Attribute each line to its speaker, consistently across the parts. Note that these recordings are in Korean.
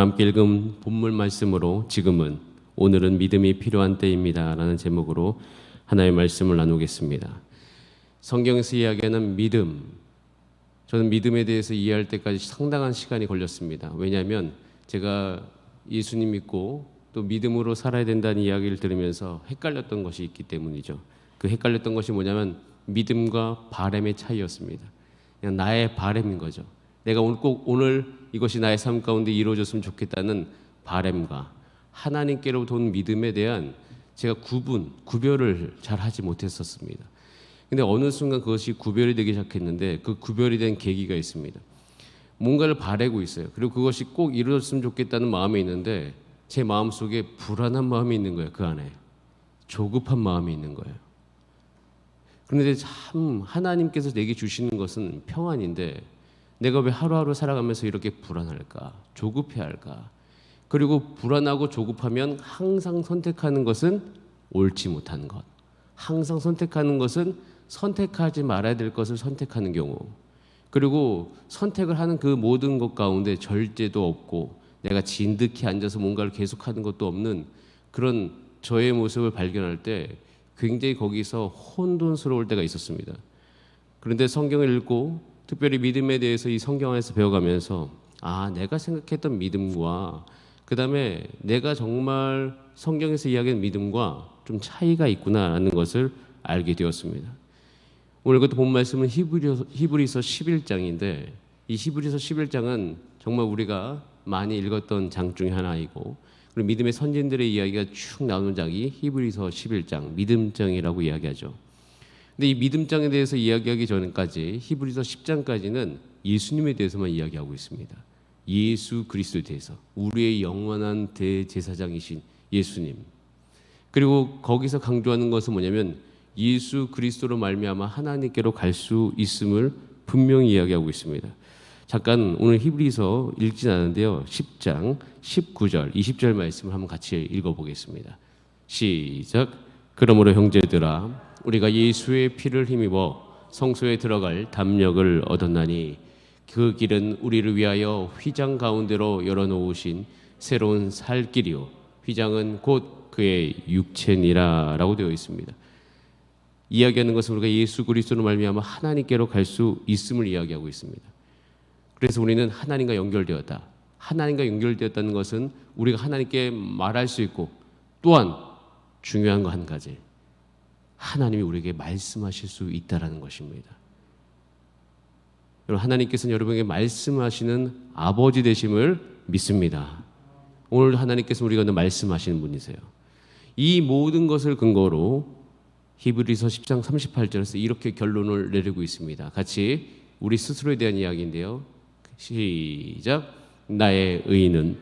Speaker 1: 함께 읽은 본문 말씀으로 오늘은 믿음이 필요한 때입니다 라는 제목으로 하나의 말씀을 나누겠습니다. 성경에서 이야기하는 믿음, 저는 믿음에 대해서 이해할 때까지 상당한 시간이 걸렸습니다. 왜냐하면 제가 예수님 믿고 또 믿음으로 살아야 된다는 이야기를 들으면서 헷갈렸던 것이 있기 때문이죠. 그 헷갈렸던 것이 뭐냐면 믿음과 바램의 차이였습니다. 그냥 나의 바램인 거죠. 내가 오늘 이것이 나의 삶 가운데 이루어졌으면 좋겠다는 바램과 하나님께로부터 온 믿음에 대한 제가 구별을 잘 하지 못했었습니다. 근데 어느 순간 그것이 구별이 되기 시작했는데 그 구별이 된 계기가 있습니다. 뭔가를 바라고 있어요. 그리고 그것이 꼭 이루어졌으면 좋겠다는 마음이 있는데 제 마음속에 불안한 마음이 있는 거예요. 그 안에 조급한 마음이 있는 거예요. 그런데 참 하나님께서 내게 주시는 것은 평안인데 내가 왜 하루하루 살아가면서 이렇게 불안할까? 조급해할까? 그리고 불안하고 조급하면 항상 선택하는 것은 옳지 못한 것. 항상 선택하는 것은 선택하지 말아야 될 것을 선택하는 경우. 그리고 선택을 하는 그 모든 것 가운데 절제도 없고 내가 진득히 앉아서 뭔가를 계속하는 것도 없는 그런 저의 모습을 발견할 때 굉장히 거기서 혼돈스러울 때가 있었습니다. 그런데 성경을 읽고 특별히 믿음에 대해서 이 성경 안에서 배워가면서 내가 생각했던 믿음과 그 다음에 내가 정말 성경에서 이야기하는 믿음과 좀 차이가 있구나라는 것을 알게 되었습니다. 오늘 그것도 본 말씀은 히브리서 11장인데 이 히브리서 11장은 정말 우리가 많이 읽었던 장 중에 하나이고 그리고 믿음의 선진들의 이야기가 쭉 나오는 장이 히브리서 11장 믿음장이라고 이야기하죠. 근데 이 믿음장에 대해서 이야기하기 전까지 히브리서 10장까지는 예수님에 대해서만 이야기하고 있습니다. 예수 그리스도에 대해서 우리의 영원한 대제사장이신 예수님. 그리고 거기서 강조하는 것은 뭐냐면 예수 그리스도로 말미암아 하나님께로 갈 수 있음을 분명히 이야기하고 있습니다. 잠깐 오늘 히브리서 읽진 않은데요. 10장 19절 20절 말씀을 한번 같이 읽어보겠습니다. 시작. 그러므로 형제들아 우리가 예수의 피를 힘입어 성소에 들어갈 담력을 얻었나니 그 길은 우리를 위하여 휘장 가운데로 열어놓으신 새로운 살 길이요 휘장은 곧 그의 육체니라 라고 되어 있습니다. 이야기하는 것은 우리가 예수 그리스도로 말미암아 하나님께로 갈 수 있음을 이야기하고 있습니다. 그래서 우리는 하나님과 연결되었다. 하나님과 연결되었다는 것은 우리가 하나님께 말할 수 있고 또한 중요한 거 한 가지 하나님이 우리에게 말씀하실 수 있다라는 것입니다. 여러분 하나님께서는 여러분에게 말씀하시는 아버지 되심을 믿습니다. 오늘 하나님께서 우리가 말씀하시는 분이세요. 이 모든 것을 근거로 히브리서 10장 38절에서 이렇게 결론을 내리고 있습니다. 같이 우리 스스로에 대한 이야기인데요. 시작. 나의 의인은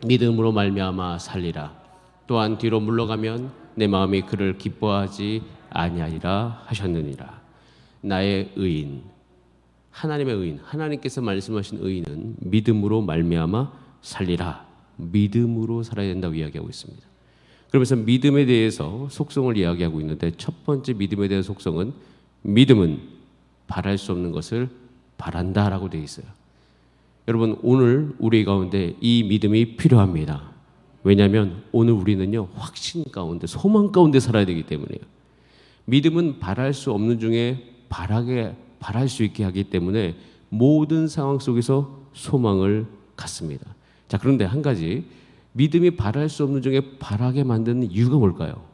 Speaker 1: 믿음으로 말미암아 살리라. 또한 뒤로 물러가면 내 마음이 그를 기뻐하지 아니하리라 하셨느니라. 나의 의인, 하나님의 의인, 하나님께서 말씀하신 의인은 믿음으로 말미암아 살리라. 믿음으로 살아야 된다고 이야기하고 있습니다. 그러면서 믿음에 대해서 속성을 이야기하고 있는데 첫 번째 믿음에 대한 속성은 믿음은 바랄 수 없는 것을 바란다라고 되어 있어요. 여러분 오늘 우리 가운데 이 믿음이 필요합니다. 왜냐하면 오늘 우리는요 확신 가운데 소망 가운데 살아야 되기 때문에요. 믿음은 바랄 수 없는 중에 바랄 수 있게 하기 때문에 모든 상황 속에서 소망을 갖습니다. 자 그런데 한 가지 믿음이 바랄 수 없는 중에 바라게 만드는 이유가 뭘까요?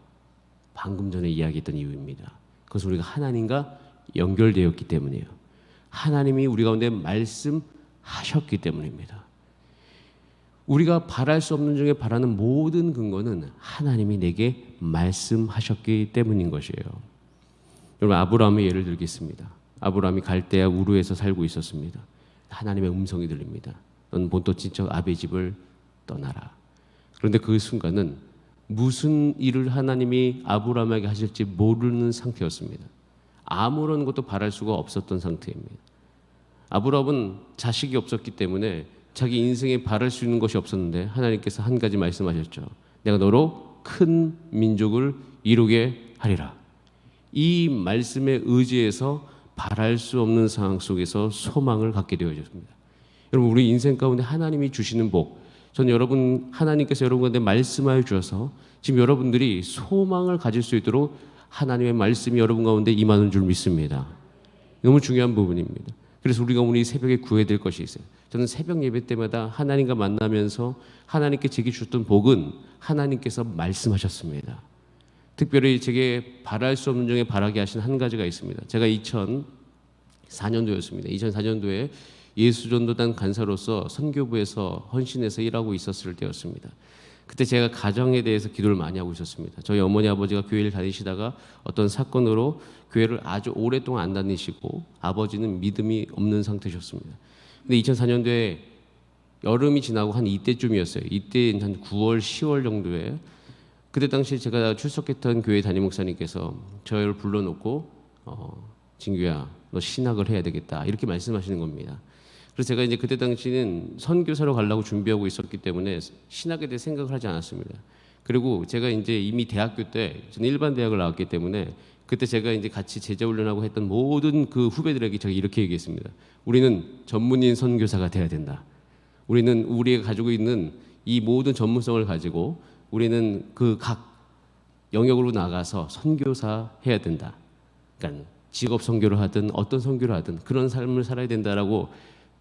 Speaker 1: 방금 전에 이야기했던 이유입니다. 그것은 우리가 하나님과 연결되었기 때문이에요. 하나님이 우리 가운데 말씀하셨기 때문입니다. 우리가 바랄 수 없는 중에 바라는 모든 근거는 하나님이 내게 말씀하셨기 때문인 것이에요. 여러분 아브라함의 예를 들겠습니다. 아브라함이 갈대아 우르에서 살고 있었습니다. 하나님의 음성이 들립니다. 넌 본토 친척 아베 집을 떠나라. 그런데 그 순간은 무슨 일을 하나님이 아브라함에게 하실지 모르는 상태였습니다. 아무런 것도 바랄 수가 없었던 상태입니다. 아브라함은 자식이 없었기 때문에 자기 인생에 바랄 수 있는 것이 없었는데 하나님께서 한 가지 말씀하셨죠. 내가 너로 큰 민족을 이루게 하리라. 이 말씀에 의지해서 바랄 수 없는 상황 속에서 소망을 갖게 되어졌습니다. 여러분 우리 인생 가운데 하나님이 주시는 복 저는 여러분 하나님께서 여러분한테 말씀하여 주셔서 지금 여러분들이 소망을 가질 수 있도록 하나님의 말씀이 여러분 가운데 임하는 줄 믿습니다. 너무 중요한 부분입니다. 그래서 우리가 오늘 이 새벽에 구해야 될 것이 있어요. 저는 새벽 예배 때마다 하나님과 만나면서 하나님께 제게 주셨던 복은 하나님께서 말씀하셨습니다. 특별히 제게 바랄 수 없는 중에 바라게 하신 한 가지가 있습니다. 제가 2004년도였습니다. 2004년도에 예수전도단 간사로서 선교부에서 헌신해서 일하고 있었을 때였습니다. 그때 제가 가정에 대해서 기도를 많이 하고 있었습니다. 저희 어머니 아버지가 교회를 다니시다가 어떤 사건으로 교회를 아주 오랫동안 안 다니시고 아버지는 믿음이 없는 상태셨습니다. 근데 2004년도에 여름이 지나고 한 이때쯤이었어요. 이때 한 9월, 10월 정도에 그때 당시 제가 출석했던 교회 담임 목사님께서 저를 불러놓고 진규야, 너 신학을 해야 되겠다 이렇게 말씀하시는 겁니다. 그래서 제가 이제 그때 당시는 선교사로 가려고 준비하고 있었기 때문에 신학에 대해 생각을 하지 않았습니다. 그리고 제가 이제 이미 대학교 때 저는 일반 대학을 나왔기 때문에 그때 제가 이제 같이 제자 훈련하고 했던 모든 그 후배들에게 제가 이렇게 얘기했습니다. 우리는 전문인 선교사가 돼야 된다. 우리는 우리가 가지고 있는 이 모든 전문성을 가지고 우리는 그 각 영역으로 나가서 선교사 해야 된다. 그러니까 직업 선교를 하든 어떤 선교를 하든 그런 삶을 살아야 된다라고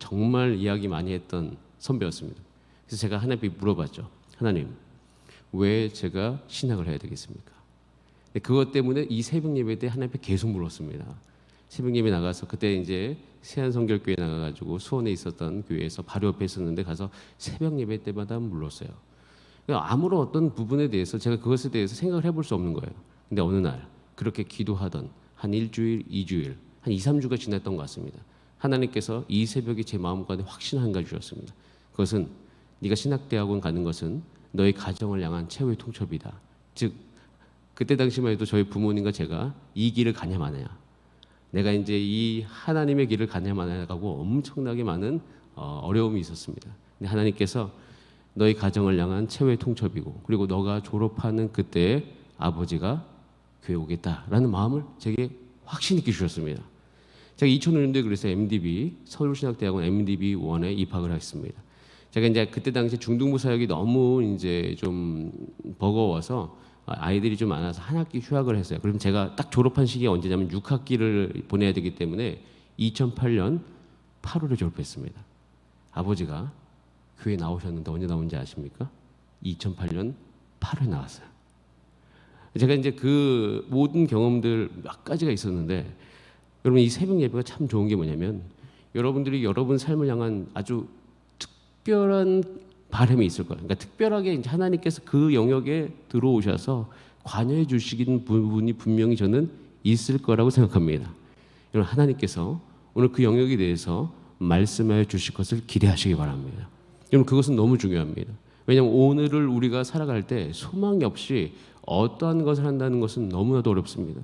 Speaker 1: 정말 이야기 많이 했던 선배였습니다. 그래서 제가 하나님께 물어봤죠. 하나님, 왜 제가 신학을 해야 되겠습니까? 그것 때문에 이 새벽 예배 때 하나님께 계속 물었습니다. 새벽 예배 나가서 그때 이제 세안성결교회 나가가지고 수원에 있었던 교회에서 바로 옆에 있었는데 가서 새벽 예배 때마다 물었어요. 아무런 어떤 부분에 대해서 제가 그것에 대해서 생각을 해볼 수 없는 거예요. 근데 어느 날 그렇게 기도하던 한 일주일, 2주일, 한 2, 3주가 지났던 것 같습니다. 하나님께서 이 새벽에 제 마음 가운데 확신 한 가지 주셨습니다. 그것은 네가 신학대학원 가는 것은 너의 가정을 향한 최후의 통첩이다. 즉 그때 당시만 해도 저희 부모님과 제가 이 길을 가냐 마냐, 내가 이제 이 하나님의 길을 가냐 마냐라고 엄청나게 많은 어려움이 있었습니다. 근데 하나님께서 너희 가정을 향한 최후의 통첩이고 그리고 너가 졸업하는 그때 아버지가 교회 오겠다라는 마음을 제게 확신 있게 주셨습니다. 제가 2005년도에 그래서 MDB 서울신학대학원 MDB 1에 입학을 했습니다. 제가 이제 그때 당시 중등부 사역이 너무 이제 좀 버거워서 아이들이 좀 많아서 한 학기 휴학을 했어요. 그럼 제가 딱 졸업한 시기가 언제냐면 6학기를 보내야 되기 때문에 2008년 8월에 졸업했습니다. 아버지가 교회 나오셨는데 언제 나온지 아십니까? 2008년 8월에 나왔어요. 제가 이제 그 모든 경험들 몇 가지가 있었는데 여러분 이 새벽 예배가 참 좋은 게 뭐냐면 여러분들이 여러분 삶을 향한 아주 특별한 바람이 있을 거예요. 그러니까 특별하게 이제 하나님께서 그 영역에 들어오셔서 관여해 주시는 부분이 분명히 저는 있을 거라고 생각합니다. 여러분 하나님께서 오늘 그 영역에 대해서 말씀해 주실 것을 기대하시기 바랍니다. 여러분 그것은 너무 중요합니다. 왜냐하면 오늘을 우리가 살아갈 때 소망이 없이 어떠한 것을 한다는 것은 너무나도 어렵습니다.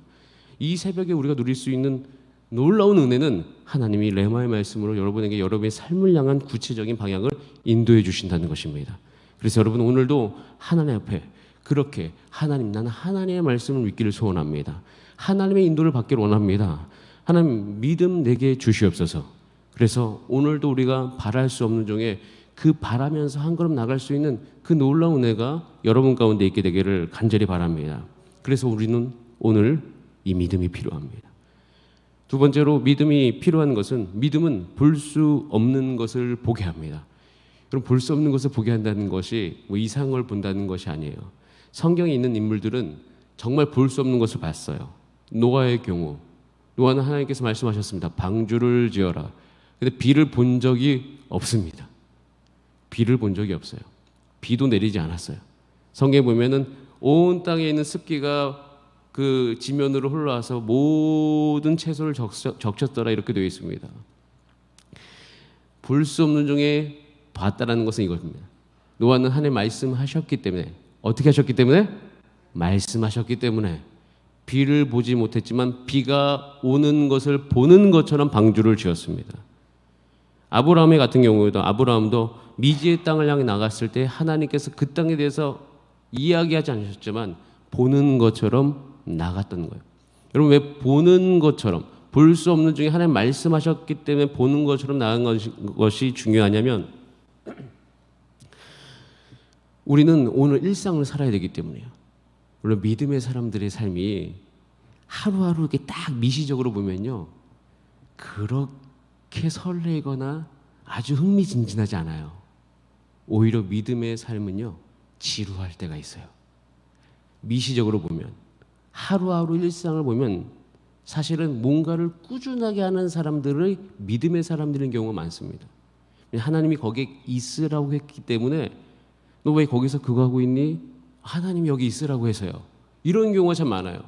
Speaker 1: 이 새벽에 우리가 누릴 수 있는 놀라운 은혜는 하나님이 레마의 말씀으로 여러분에게 여러분의 삶을 향한 구체적인 방향을 인도해 주신다는 것입니다. 그래서 여러분 오늘도 하나님 앞에 그렇게 하나님, 나는 하나님의 말씀을 믿기를 소원합니다. 하나님의 인도를 받기를 원합니다. 하나님 믿음 내게 주시옵소서. 그래서 오늘도 우리가 바랄 수 없는 중에 그 바라면서 한 걸음 나갈 수 있는 그 놀라운 은혜가 여러분 가운데 있게 되기를 간절히 바랍니다. 그래서 우리는 오늘 이 믿음이 필요합니다. 두 번째로 믿음이 필요한 것은 믿음은 볼 수 없는 것을 보게 합니다. 그럼 볼 수 없는 것을 보게 한다는 것이 뭐 이상을 본다는 것이 아니에요. 성경에 있는 인물들은 정말 볼 수 없는 것을 봤어요. 노아의 경우 노아는 하나님께서 말씀하셨습니다. 방주를 지어라. 근데 비를 본 적이 없습니다. 비를 본 적이 없어요. 비도 내리지 않았어요. 성경에 보면은 온 땅에 있는 습기가 그 지면으로 흘러와서 모든 채소를 적셨더라 이렇게 되어 있습니다. 볼 수 없는 중에 봤다라는 것은 이겁니다. 노아는 하나님 말씀하셨기 때문에 어떻게 하셨기 때문에? 말씀하셨기 때문에 비를 보지 못했지만 비가 오는 것을 보는 것처럼 방주를 지었습니다. 아브라함의 같은 경우에도 아브라함도 미지의 땅을 향해 나갔을 때 하나님께서 그 땅에 대해서 이야기하지 않으셨지만 보는 것처럼 나갔던 거예요. 여러분 왜 보는 것처럼 볼 수 없는 중에 하나님 말씀하셨기 때문에 보는 것처럼 나간 것이 중요하냐면 우리는 오늘 일상을 살아야 되기 때문이에요. 물론 믿음의 사람들의 삶이 하루하루 이렇게 딱 미시적으로 보면요, 그렇게 설레거나 아주 흥미진진하지 않아요. 오히려 믿음의 삶은요, 지루할 때가 있어요. 미시적으로 보면, 하루하루 일상을 보면 사실은 뭔가를 꾸준하게 하는 사람들의 믿음의 사람들인 경우가 많습니다. 하나님이 거기에 있으라고 했기 때문에 너 왜 거기서 그거 하고 있니? 하나님이 여기 있으라고 해서요. 이런 경우가 참 많아요.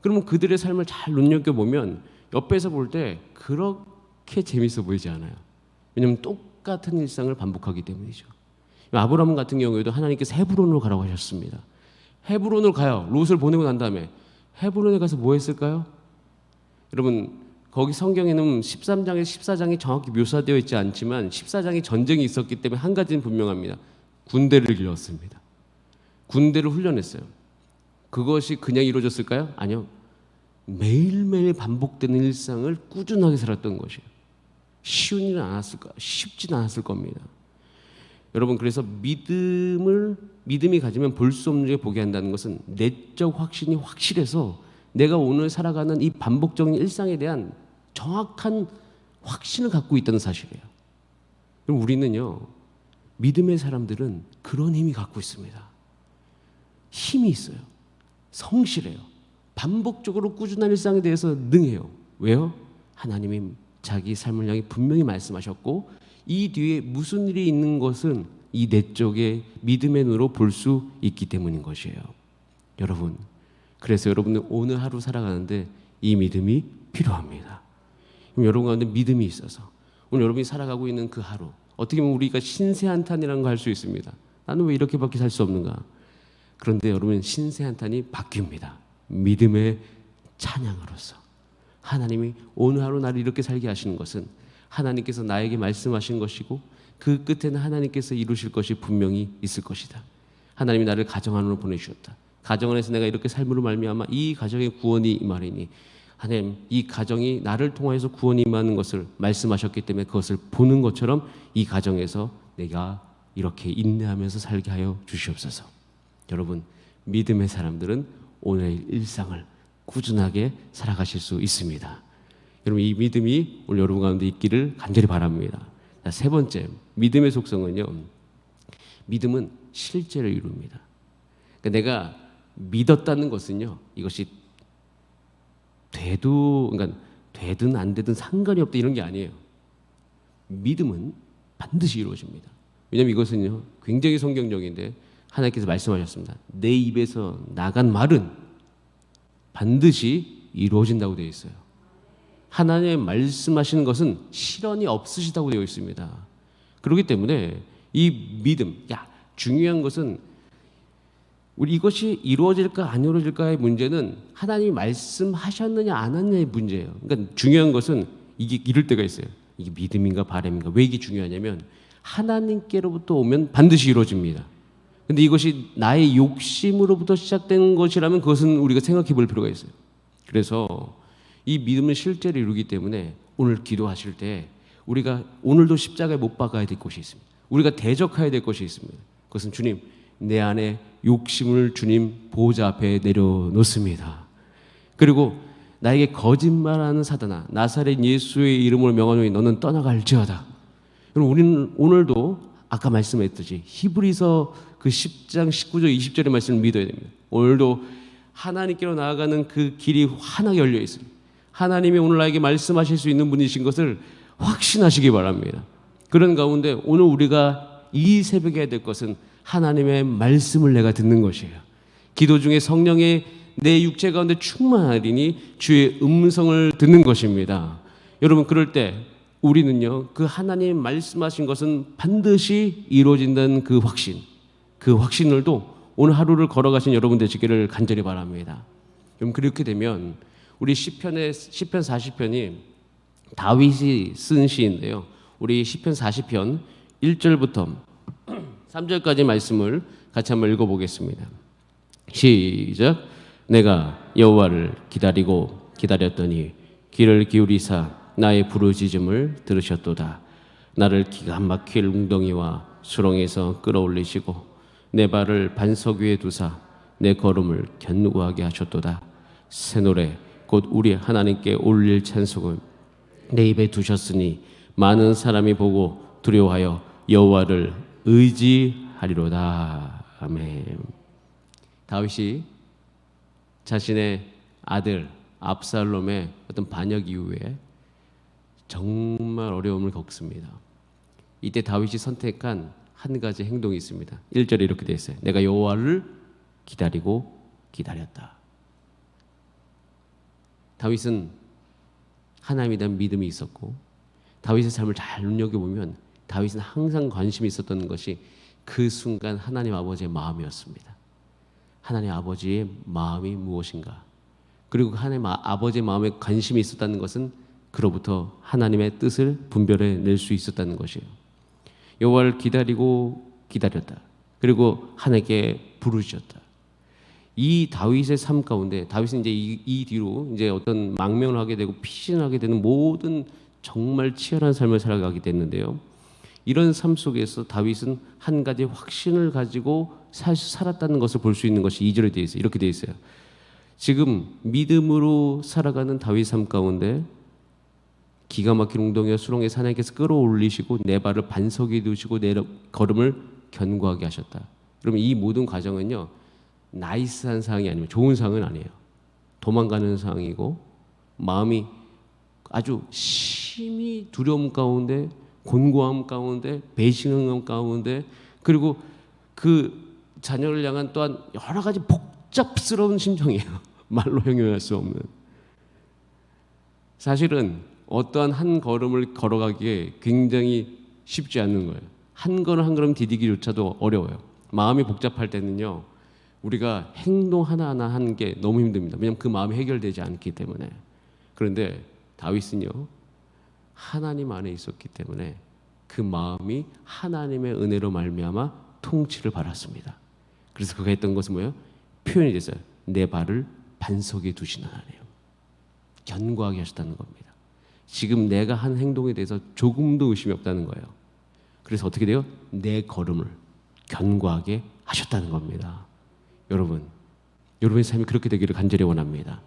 Speaker 1: 그러면 그들의 삶을 잘 눈여겨보면 옆에서 볼 때 그렇게 재밌어 보이지 않아요. 왜냐하면 똑같은 일상을 반복하기 때문이죠. 아브라함 같은 경우에도 하나님께서 헤브론으로 가라고 하셨습니다. 헤브론으로 가요. 롯을 보내고 난 다음에 헤브론에 가서 뭐 했을까요? 여러분, 거기 성경에는 13장에 14장이 정확히 묘사되어 있지 않지만 14장에 전쟁이 있었기 때문에 한 가지는 분명합니다. 군대를 길렀습니다. 군대를 훈련했어요. 그것이 그냥 이루어졌을까요? 아니요. 매일매일 반복되는 일상을 꾸준하게 살았던 것이에요. 쉬운 일은 않았을까? 쉽지는 않았을 겁니다. 여러분, 그래서 믿음이 가지면 볼 수 없는 게 보게 한다는 것은 내적 확신이 확실해서 내가 오늘 살아가는 이 반복적인 일상에 대한 정확한 확신을 갖고 있다는 사실이에요. 그럼 우리는요, 믿음의 사람들은 그런 힘이 갖고 있습니다. 힘이 있어요. 성실해요. 반복적으로 꾸준한 일상에 대해서 능해요. 왜요? 하나님이 자기 삶을 향해 분명히 말씀하셨고 이 뒤에 무슨 일이 있는 것은 이 내적의 믿음의 눈으로 볼 수 있기 때문인 것이에요. 여러분, 그래서 여러분은 오늘 하루 살아가는데 이 믿음이 필요합니다. 그럼 여러분 가운데 믿음이 있어서 오늘 여러분이 살아가고 있는 그 하루, 어떻게 보면 우리가 신세한탄이라는 거 할 수 있습니다. 나는 왜 이렇게밖에 살 수 없는가? 그런데 여러분, 신세한탄이 바뀝니다. 믿음의 찬양으로서. 하나님이 오늘 하루 나를 이렇게 살게 하시는 것은 하나님께서 나에게 말씀하신 것이고 그 끝에는 하나님께서 이루실 것이 분명히 있을 것이다. 하나님이 나를 가정 안으로 보내주셨다. 가정 안에서 내가 이렇게 삶으로 말미암아 이 가정의 구원이 임하리니 하나님, 이 가정이 나를 통하여서 구원이 임하는 것을 말씀하셨기 때문에 그것을 보는 것처럼 이 가정에서 내가 이렇게 인내하면서 살게 하여 주시옵소서. 여러분, 믿음의 사람들은 오늘의 일상을 꾸준하게 살아가실 수 있습니다. 여러분, 이 믿음이 오늘 여러분 가운데 있기를 간절히 바랍니다. 자, 세 번째, 믿음의 속성은요, 믿음은 실제를 이룹니다. 그러니까 내가 믿었다는 것은요, 이것이 그러니까 되든 안 되든 상관이 없다 이런 게 아니에요. 믿음은 반드시 이루어집니다. 왜냐하면 이것은요, 굉장히 성경적인데 하나님께서 말씀하셨습니다. 내 입에서 나간 말은 반드시 이루어진다고 되어 있어요. 하나님의 말씀하시는 것은 실언이 없으시다고 되어 있습니다. 그렇기 때문에 이 믿음, 중요한 것은 우리 이것이 이루어질까 안 이루어질까의 문제는 하나님이 말씀하셨느냐 안 하느냐의 문제예요. 그러니까 중요한 것은 이게 이럴 때가 있어요. 이게 믿음인가 바람인가. 왜 이게 중요하냐면 하나님께로부터 오면 반드시 이루어집니다. 근데 이것이 나의 욕심으로부터 시작된 것이라면 그것은 우리가 생각해 볼 필요가 있어요. 그래서 이 믿음은 실제로 이루기 때문에 오늘 기도하실 때 우리가 오늘도 십자가에 못 박아야 될 것이 있습니다. 우리가 대적해야 될 것이 있습니다. 그것은 주님, 내 안에 욕심을 주님 보호자 앞에 내려놓습니다. 그리고 나에게 거짓말하는 사단아, 나사렛 예수의 이름으로 명하노니 너는 떠나갈지어다. 여러분, 우리는 오늘도 아까 말씀했듯이 히브리서 그 10장 19절 20절의 말씀을 믿어야 됩니다. 오늘도 하나님께로 나아가는 그 길이 환하게 열려 있습니다. 하나님이 오늘 나에게 말씀하실 수 있는 분이신 것을 확신하시기 바랍니다. 그런 가운데 오늘 우리가 이 새벽에 해야 될 것은 하나님의 말씀을 내가 듣는 것이에요. 기도 중에 성령의 내 육체 가운데 충만하리니 주의 음성을 듣는 것입니다. 여러분, 그럴 때 우리는요, 그 하나님 말씀하신 것은 반드시 이루어진다는 그 확신을도 오늘 하루를 걸어가신 여러분 되시기를 간절히 바랍니다. 그럼 그렇게 되면 우리 시편 40편이 다윗이 쓴 시인데요. 우리 시편 40편 1절부터 3절까지 말씀을 같이 한번 읽어보겠습니다. 시작. 내가 여호와를 기다렸더니 귀를 기울이사 나의 부르짖음을 들으셨도다. 나를 기가 막힐 웅덩이와 수렁에서 끌어올리시고 내 발을 반석 위에 두사 내 걸음을 견고하게 하셨도다. 새 노래 곧 우리 하나님께 올릴 찬송을 내 입에 두셨으니 많은 사람이 보고 두려워하여 여호와를 의지하리로다. 아멘. 다윗이 자신의 아들 압살롬의 어떤 반역 이후에 정말 어려움을 겪습니다. 이때 다윗이 선택한 한 가지 행동이 있습니다. 1절에 이렇게 되어 있어요. 내가 여호와를 기다리고 기다렸다. 다윗은 하나님에 대한 믿음이 있었고, 다윗의 삶을 잘 눈여겨보면 다윗은 항상 관심이 있었던 것이 그 순간 하나님 아버지의 마음이었습니다. 하나님 아버지의 마음이 무엇인가, 그리고 하나님 아버지의 마음에 관심이 있었다는 것은 그로부터 하나님의 뜻을 분별해낼 수 있었다는 것이에요. 여호와를 기다리고 기다렸다. 그리고 하나님께 부르셨다. 이 다윗의 삶 가운데 다윗은 이제 이 뒤로 이제 어떤 망명을 하게 되고 피신하게 되는 모든 정말 치열한 삶을 살아가게 됐는데요. 이런 삶 속에서 다윗은 한 가지 확신을 가지고 살았다는 것을 볼 수 있는 것이 2절에 되어 있어요. 이렇게 되어 있어요. 지금 믿음으로 살아가는 다윗 삶 가운데 기가 막힌 웅덩이와 수렁의 하나님께서 끌어올리시고 내 발을 반석 위에 두시고 내 걸음을 견고하게 하셨다. 그러면 이 모든 과정은요, 나이스한 상황이 아니면 좋은 상황은 아니에요. 도망가는 상황이고 마음이 아주 심히 두려움 가운데, 곤고함 가운데, 배신감 가운데, 그리고 그 자녀를 향한 또한 여러 가지 복잡스러운 심정이에요. 말로 형용할 수 없는. 사실은 어떠한 한 걸음을 걸어가기에 굉장히 쉽지 않는 거예요. 한 걸음 한 걸음 디디기조차도 어려워요. 마음이 복잡할 때는요, 우리가 행동 하나하나 하는 게 너무 힘듭니다. 왜냐하면 그 마음이 해결되지 않기 때문에. 그런데 다윗은요, 하나님 안에 있었기 때문에 그 마음이 하나님의 은혜로 말미암아 통치를 받았습니다. 그래서 그가 했던 것은 뭐예요? 표현이 됐어요. 내 발을 반석에 두시는 하나님. 견고하게 하셨다는 겁니다. 지금 내가 한 행동에 대해서 조금도 의심이 없다는 거예요. 그래서 어떻게 돼요? 내 걸음을 견고하게 하셨다는 겁니다. 여러분, 여러분의 삶이 그렇게 되기를 간절히 원합니다.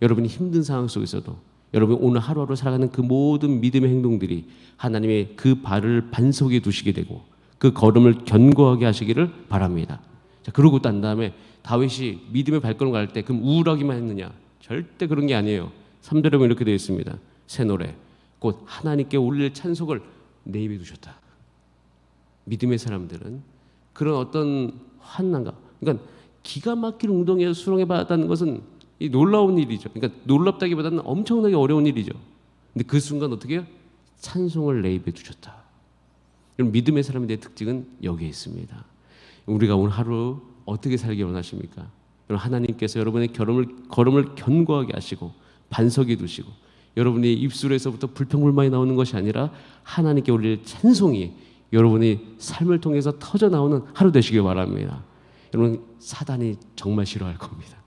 Speaker 1: 여러분이 힘든 상황 속에서도 여러분 오늘 하루하루 살아가는 그 모든 믿음의 행동들이 하나님의 그 발을 반석에 두시게 되고 그 걸음을 견고하게 하시기를 바랍니다. 자, 그러고 난 다음에 다윗이 믿음의 발걸음 갈 때 그럼 우울하기만 했느냐? 절대 그런 게 아니에요. 3절에 보면 이렇게 되어 있습니다. 새 노래 곧 하나님께 올릴 찬송을 내 입에 두셨다. 믿음의 사람들은 그런 어떤 환난과, 그러니까 기가 막힌 웅덩이에서 수렁에 받았다는 것은 이 놀라운 일이죠. 그러니까 놀랍다기보다는 엄청나게 어려운 일이죠. 근데 그 순간 어떻게 해요? 찬송을 내 입에 두셨다. 여러분, 믿음의 사람의 내 특징은 여기에 있습니다. 우리가 오늘 하루 어떻게 살기 원하십니까? 여러분, 하나님께서 여러분의 걸음을 견고하게 하시고 반석에 두시고 여러분의 입술에서부터 불평불만이 나오는 것이 아니라 하나님께 올릴 찬송이 여러분의 삶을 통해서 터져 나오는 하루 되시길 바랍니다. 여러분, 사단이 정말 싫어할 겁니다.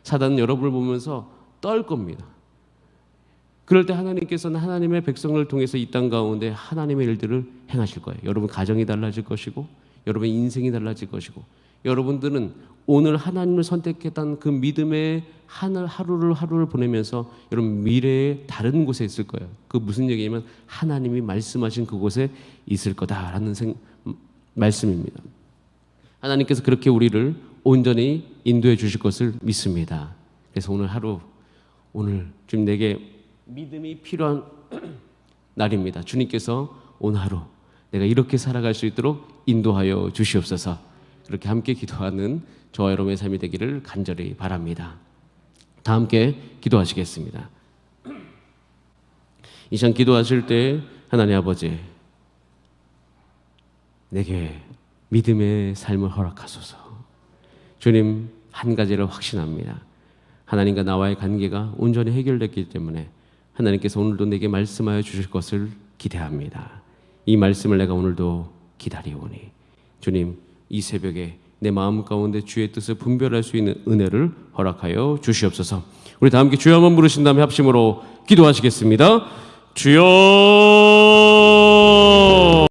Speaker 1: 사단은 여러분을 보면서 떨 겁니다. 그럴 때 하나님께서는 하나님의 백성을 통해서 이 땅 가운데 하나님의 일들을 행하실 거예요. 여러분 가정이 달라질 것이고 여러분의 인생이 달라질 것이고 여러분들은 오늘 하나님을 선택했던 그 믿음의 하루를 보내면서 여러분 미래에 다른 곳에 있을 거예요. 그 무슨 얘기냐면 하나님이 말씀하신 그곳에 있을 거다라는 말씀입니다. 하나님께서 그렇게 우리를 온전히 인도해 주실 것을 믿습니다. 그래서 오늘 하루, 오늘 주님 내게 믿음이 필요한 날입니다. 주님께서 오늘 하루 내가 이렇게 살아갈 수 있도록 인도하여 주시옵소서. 그렇게 함께 기도하는 저와 여러분의 삶이 되기를 간절히 바랍니다. 다 함께 기도하시겠습니다. 이 시간 기도하실 때 하나님 아버지, 내게 믿음의 삶을 허락하소서. 주님, 한 가지를 확신합니다. 하나님과 나와의 관계가 온전히 해결됐기 때문에 하나님께서 오늘도 내게 말씀하여 주실 것을 기대합니다. 이 말씀을 내가 오늘도 기다리오니 주님, 이 새벽에 내 마음 가운데 주의 뜻을 분별할 수 있는 은혜를 허락하여 주시옵소서. 우리 다 함께 주여 한번 부르신 다음에 합심으로 기도하시겠습니다. 주여